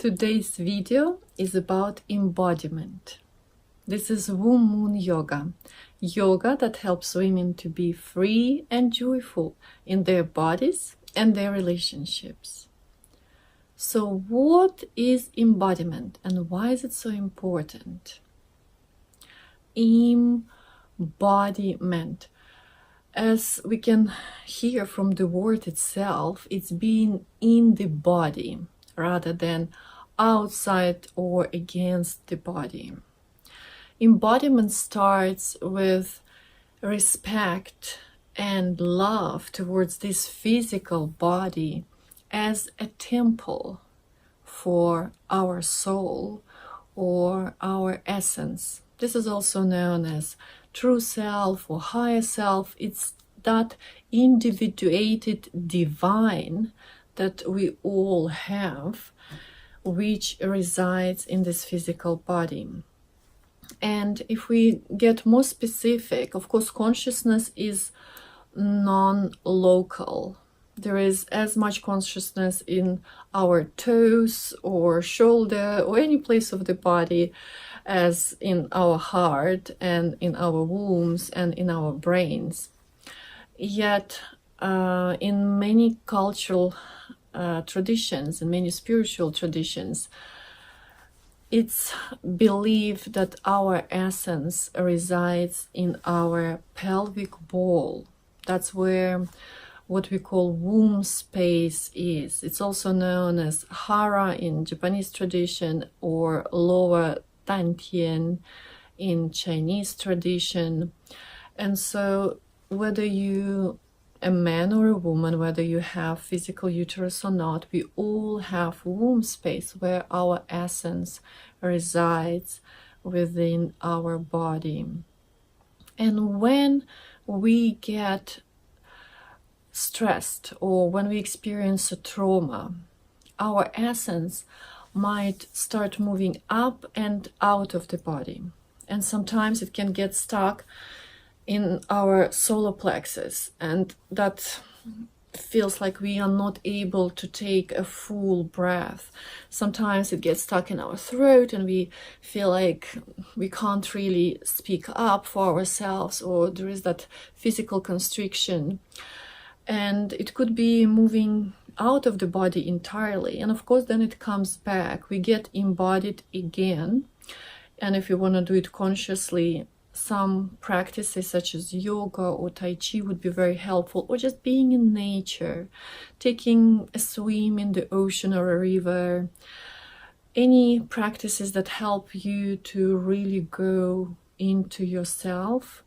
Today's video is about embodiment. This is womb moon yoga. Yoga that helps women to be free and joyful in their bodies and their relationships. So what is embodiment and why is it so important? Em-body-ment. As we can hear from the word itself, it's being in the body rather than outside or against the body. Embodiment starts with respect and love towards this physical body as a temple for our soul or our essence. This is also known as true self or higher self. It's that individuated divine that we all have, which resides in this physical body. And if we get more specific, of course, consciousness is non-local. There is as much consciousness in our toes or shoulder or any place of the body as in our heart and in our wombs and in our brains. Yet, in many cultural traditions and many spiritual traditions, it's believed that our essence resides in our pelvic bowl. That's where what we call womb space is. It's also known as hara in Japanese tradition or lower dantian in Chinese tradition. And so whether you a man or a woman, whether you have physical uterus or not, we all have womb space where our essence resides within our body. And when we get stressed or when we experience a trauma, our essence might start moving up and out of the body. And sometimes it can get stuck in our solar plexus, and that feels like we are not able to take a full breath. Sometimes it gets stuck in our throat and we feel like we can't really speak up for ourselves, or there is that physical constriction. And it could be moving out of the body entirely. And of course, then it comes back. We get embodied again. And if you want to do it consciously, some practices such as yoga or tai chi would be very helpful, or just being in nature, taking a swim in the ocean or a river. Any practices that help you to really go into yourself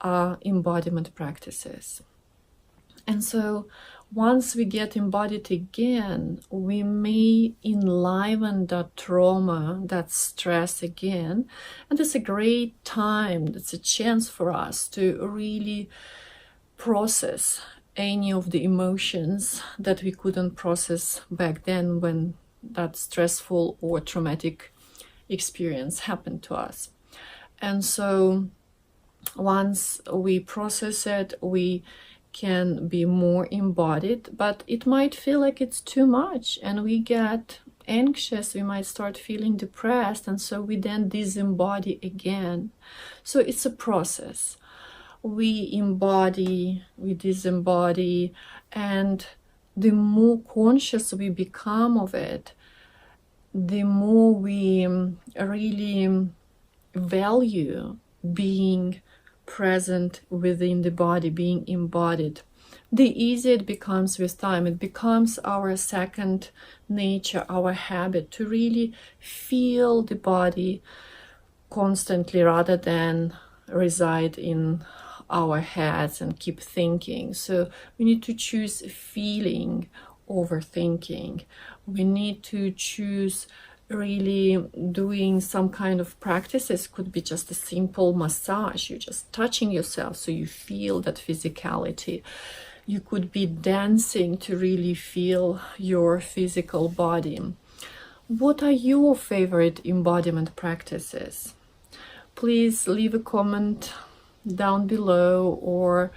are embodiment practices. And so once we get embodied again, we may enliven that trauma, that stress again. And it's a great time, it's a chance for us to really process any of the emotions that we couldn't process back then when that stressful or traumatic experience happened to us. And so once we process it, we can be more embodied, but it might feel like it's too much and we get anxious, we might start feeling depressed, and so we then disembody again. So it's a process. We embody, we disembody, and the more conscious we become of it, the more we really value being present within the body, being embodied. The easier it becomes with time. It becomes our second nature, our habit to really feel the body constantly rather than reside in our heads and keep thinking. So we need to choose feeling over thinking. We need to choose really doing some kind of practices. Could be just a simple massage. You're just touching yourself so you feel that physicality. You could be dancing to really feel your physical body. What are your favorite embodiment practices? Please leave a comment down below, or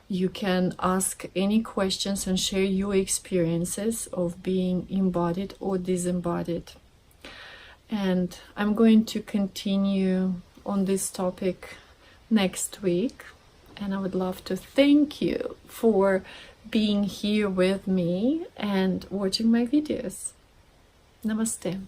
you can ask any questions and share your experiences of being embodied or disembodied. And I'm going to continue on this topic next week. And I would love to thank you for being here with me and watching my videos. Namaste.